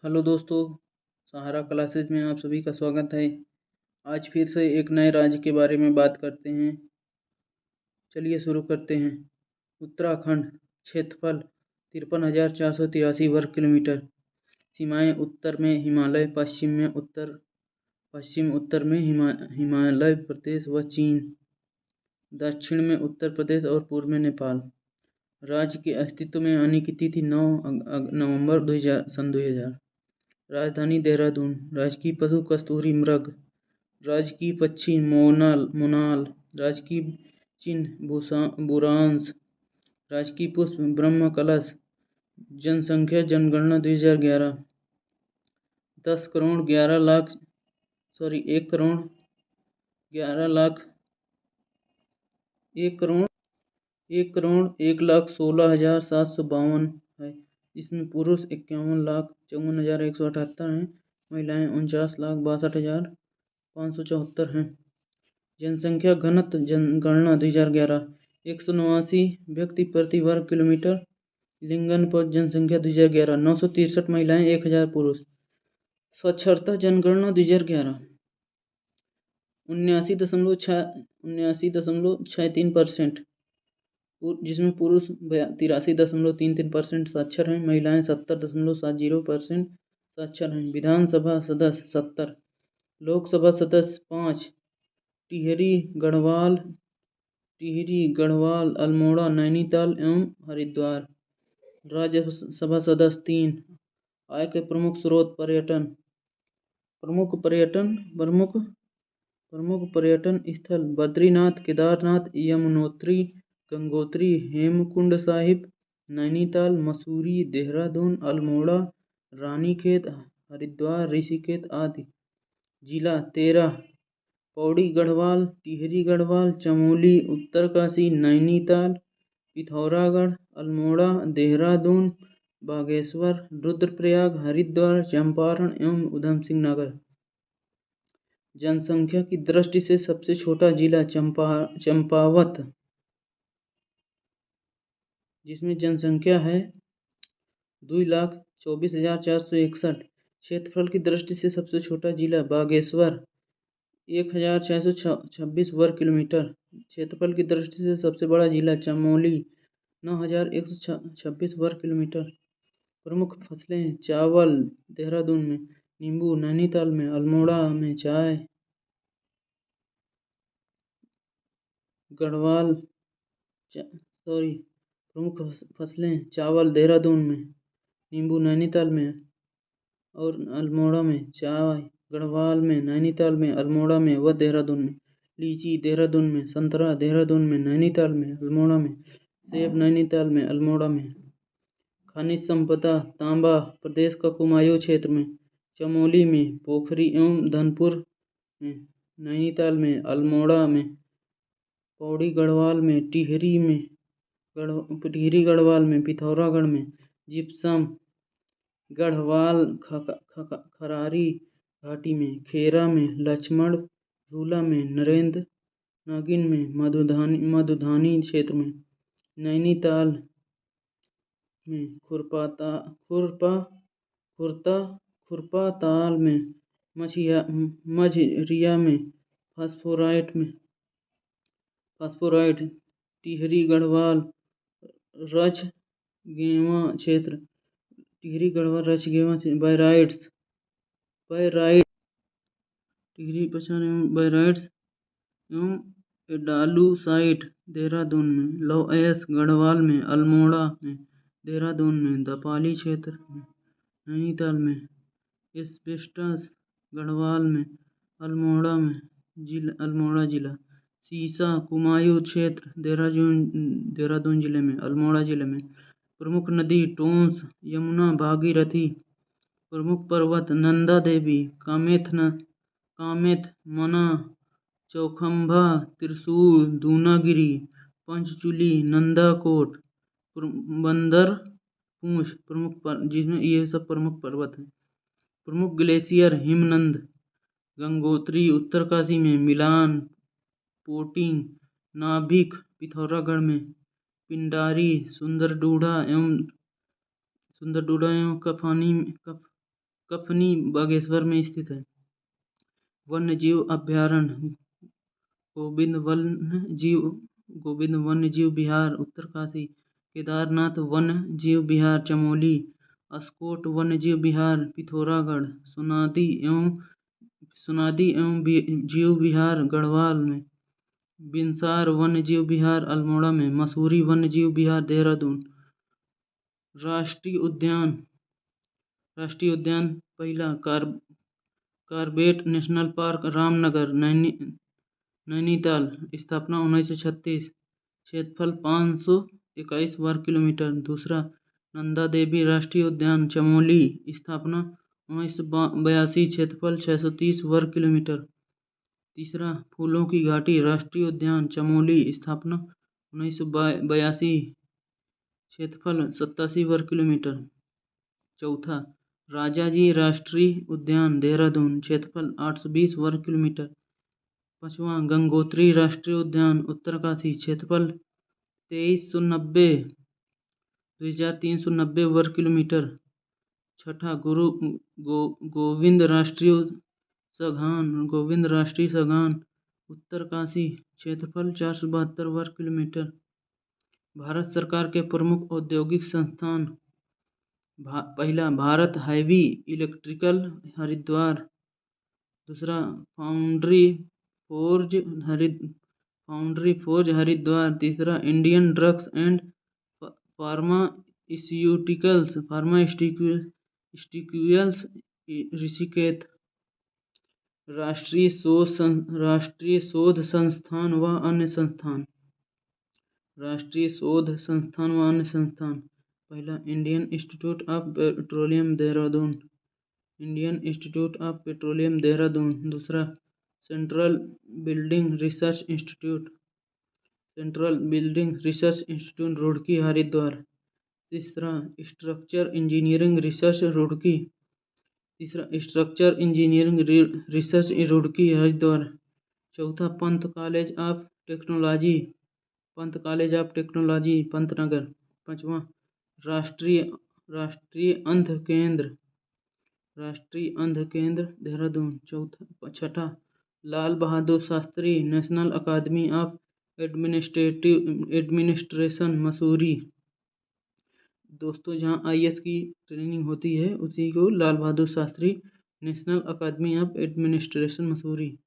Hello दोस्तों, सहारा classes में आप सभी का स्वागत है। आज फिर से एक नए राज्य के बारे में बात करते हैं। चलिए शुरू करते हैं। उत्तराखंड। क्षेत्रफल 53,483 वर्ग किलोमीटर। सीमाएं उत्तर में हिमालय, पश्चिम उत्तर में हिमालय प्रदेश व चीन, दक्षिण में उत्तर प्रदेश और पूर्व में नेपाल। राज्य के अस्तित्व में आने की तिथि 9 नवंबर 2000। राजधानी देहरादून। राजकीय पशु कस्तूरी मृग। राजकीय पक्षी मोनाल। राजकीय चिन्ह बुरांश। राजकीय पुष्प ब्रह्म कलश। जनसंख्या जनगणना 2011। 1,16,752 है, जिसमें पुरुष 51,54,178 हैं, महिलाएं 49,62,574 हैं। जनसंख्या घनत्व जनगणना 2011 189 व्यक्ति प्रति वर्ग किलोमीटर। लिंगानुपात जनसंख्या 2011 963 महिलाएं 1,000 पुरुष। साक्षरता जनगणना 2011 79.63%, जिसमें पुरुष 83.33% साक्षर हैं, महिलाएं 70.70% साक्षर हैं। विधानसभा सदस्य 70। लोकसभा सदस्य 5। टिहरी गढ़वाल अल्मोड़ा नैनीताल एवं हरिद्वार। राज्यसभा सदस्य 3। आय के प्रमुख स्रोत पर्यटन। प्रमुख पर्यटन स्थल बद्रीनाथ, केदारनाथ, यमुनोत्री, गंगोत्री, हेमकुंड साहिब, नैनीताल, मसूरी, देहरादून, अल्मोड़ा, रानीखेत, हरिद्वार, ऋषिकेश आदि। जिला 13। पौड़ी गढ़वाल, टिहरी गढ़वाल, चमोली, उत्तरकाशी, नैनीताल, पिथौरागढ़, अल्मोड़ा, देहरादून, बागेश्वर, रुद्रप्रयाग, हरिद्वार, चंपारण एवं ऊधमसिंह नगर। जनसंख्या की दृष्टि से सबसे छोटा जिला चंपावत, जिसमें जनसंख्या है 2,24,461। क्षेत्रफल की दृष्टि से सबसे छोटा जिला बागेश्वर 1,626 वर्ग किलोमीटर। क्षेत्रफल की दृष्टि से सबसे बड़ा जिला चमोली 9,126 वर्ग किलोमीटर। प्रमुख फसलें चावल देहरादून में, नींबू नैनीताल में, अल्मोड़ा में चाय, प्रमुख फसलें चावल देहरादून में, नींबू नैनीताल में और अल्मोड़ा में, चाय गढ़वाल में, नैनीताल में, अल्मोड़ा में व देहरादून में। लीची देहरादून में, संतरा देहरादून में, नैनीताल में, अल्मोड़ा में, सेब नैनीताल में, अल्मोड़ा में। खनिज संपदा तांबा प्रदेश का कुमायूं क्षेत्र में, चमोली में, पोखरी एवं धनपुर में, नैनीताल में, अल्मोड़ा में, पौड़ी गढ़वाल में, टिहरी गढ़वाल में, पिथौरागढ़ में, जिप्सम गढ़वाल खरारी घाटी में, खेरा में, लक्ष्मण झूला में, नरेंद्र नागिन में, मधुधानी क्षेत्र में, नैनीताल में, खुरपाताल में, मझरिया में, फास्फोराइट, टिहरी गढ़वाल रचगेवा क्षेत्र, बैराइट्स, टिहरी पछान एवं बैराइट्स एवं एडालूसाइट देहरादून में, लौएस गढ़वाल में, अल्मोड़ा में, देहरादून में, दपाली क्षेत्र में, नैनीताल में, एस्बेस्टस गढ़वाल में, अल्मोड़ा जिला। सीसा कुमायूं क्षेत्र देहरादून जिले में, अल्मोड़ा जिले में। प्रमुख नदी टोंस, यमुना, भागीरथी। प्रमुख पर्वत नंदा देवी, कामेत, मना, चौखंभा, त्रिशूल, दूनागिरी, पंचचूली, नंदाकोट, बंदर पूंछ जिसमें ये सब प्रमुख पर्वत हैं। प्रमुख ग्लेशियर हिमनद, गंगोत्री उत्तरकाशी में, मिलान, पोटिंग, नाभिक पिथौरागढ़ में, पिंडारी, सुंदरडूडा एवं कफनी बागेश्वर में स्थित है। वन्यजीव अभयारण्य गोविंद वन्यजीव विहार उत्तरकाशी, केदारनाथ वन्यजीव विहार चमोली, अस्कोट वन्यजीव विहार पिथौरागढ़, सुनादी एवं जीव विहार गढ़वाल में, बिनसार वन्यजीव विहार अल्मोड़ा में, मसूरी वन्यजीव विहार देहरादून। राष्ट्रीय उद्यान पहला Corbett National Park Ramnagar Nainital, स्थापना 1936, क्षेत्रफल 521 वर्ग किलोमीटर। दूसरा नंदा देवी राष्ट्रीय उद्यान चमोली, स्थापना 1982, क्षेत्रफल 630 वर्ग किलोमीटर। तीसरा फूलों की घाटी राष्ट्रीय उद्यान चमोली, स्थापना 1982, क्षेत्रफल 87 वर्ग किलोमीटर। चौथा राजाजी राष्ट्रीय उद्यान देहरादून, क्षेत्रफल 820 वर्ग किलोमीटर। पांचवा गंगोत्री राष्ट्रीय उद्यान उत्तरकाशी, क्षेत्रफल 2390 वर्ग किलोमीटर। छठा गोविंद राष्ट्रीय सघान उत्तरकाशी, क्षेत्रफल 472 वर्ग किलोमीटर। भारत सरकार के प्रमुख औद्योगिक संस्थान पहला भारत हैवी इलेक्ट्रिकल हरिद्वार, दूसरा फाउंड्री फोर्ज हरिद्वार, तीसरा Indian drugs and pharmaceuticals Rishikesh. राष्ट्रीय शोध संस्थान व अन्य संस्थान पहला Indian institute of petroleum Dehradun, दूसरा central building research institute Roorkee Haridwar, तीसरा structure engineering research Roorkee Haridwar, चौथा Pant college of technology Pantnagar, पांचवा राष्ट्रीय अंध केंद्र देहरादून, छठा Lal Bahadur Shastri national academy of administration Mussoorie. दोस्तों जहां IAS की ट्रेनिंग होती है उसी को Lal Bahadur Shastri national academy of administration Mussoorie,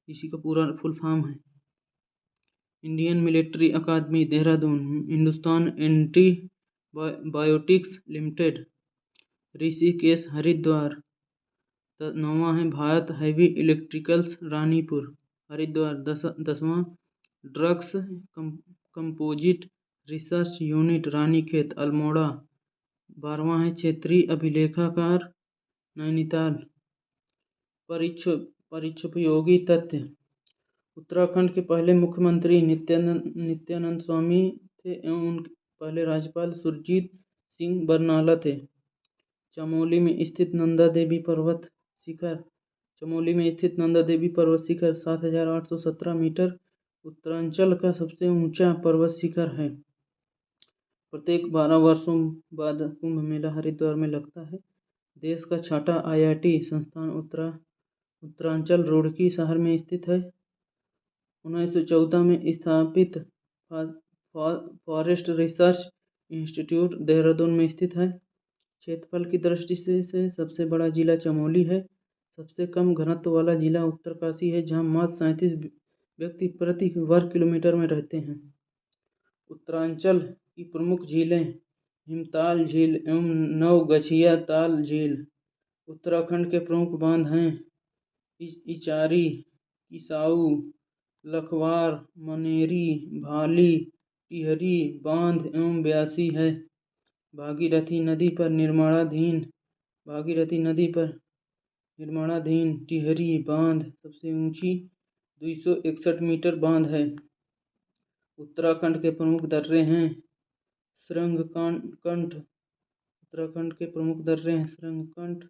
इसी का पूरा फुल फॉर्म है। Indian military academy Dehradun, Hindustan antibiotics limited, Rishikesh Haridwar. नौवां है भारत हैवी इलेक्ट्रिकल्स रानीपुर हरिद्वार, 10वां drugs composite research unit Ranikhet Almora, 12वां है क्षेत्रीय अभिलेखागार नैनीताल। परिचयोपयोगी तथ्य। उत्तराखंड के पहले मुख्यमंत्री नित्यानंद स्वामी थे एवं उनके पहले राज्यपाल सुरजीत सिंह बरनाला थे। चमोली में स्थित नंदा देवी पर्वत शिखर 7,817 मीटर उत्तरांचल का सबसे ऊंचा पर्वत शिखर है। प्रत्येक 12 वर्षों बाद कुंभ मेला हरिद्वार में लगता है। देश का छठा IIT संस्थान उत्तरांचल रुड़की शहर में स्थित है। 1914 में स्थापित फॉरेस्ट रिसर्च इंस्टीट्यूट देहरादून में स्थित है। क्षेत्रफल की दृष्टि से सबसे बड़ा जिला चमोली है। सबसे कम घनत्व वाला जिला उत्तरकाशी है, जहां मात्र 37 व्यक्ति प्रति वर्ग किलोमीटर में रहते हैं। उत्तरांचल की प्रमुख झीलें हिमताल झील एवं नवगछिया ताल झील। उत्तराखंड के प्रमुख बांध हैं इचारी, किसाऊ, लखवार, मनेरी, भाली, टिहरी बांध एवं ब्यासी है। भागीरथी नदी पर निर्माणाधीन टिहरी बांध सबसे ऊंची 261 मीटर बांध है। उत्तराखंड के प्रमुख दर्रे हैं श्रृंगकंठ,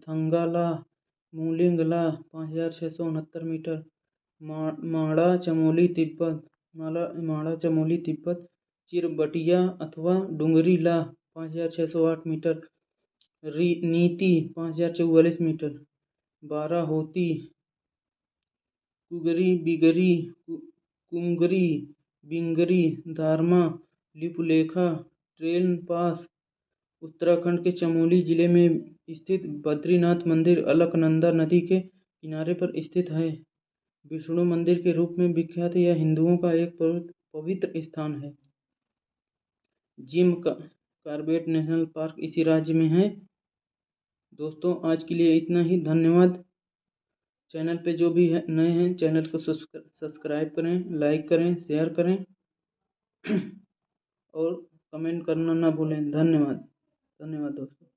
थंगाला, मूलिंगला 5,669 मीटर, माड़ा चमोली तिब्बत, चिरबटिया अथवा डुंगरी ला 5,608 मीटर, नीति 5044 मीटर, बाराहोती, कुगरी बिगरी, कुमगरी, बिंगरी, धारमा, लिपुलेखा, ट्रेन पास उत्तराखंड के चमोली जिले में स्थित बद्रीनाथ मंदिर अलकनंदा नदी के किनारे पर स्थित है। विष्णु मंदिर के रूप में विख्यात यह हिंदुओं का एक पवित्र स्थान है। जिम कॉर्बेट नेशनल पार्क इसी राज्य में है। दोस्तों आज के लिए इतना ही, धन्यवाद। चैनल पे जो भी है नए हैं चैनल को सब्सक्राइब करें, लाइक करें, शेयर करें और कमेंट करना ना भूलें। धन्यवाद दोस्तों।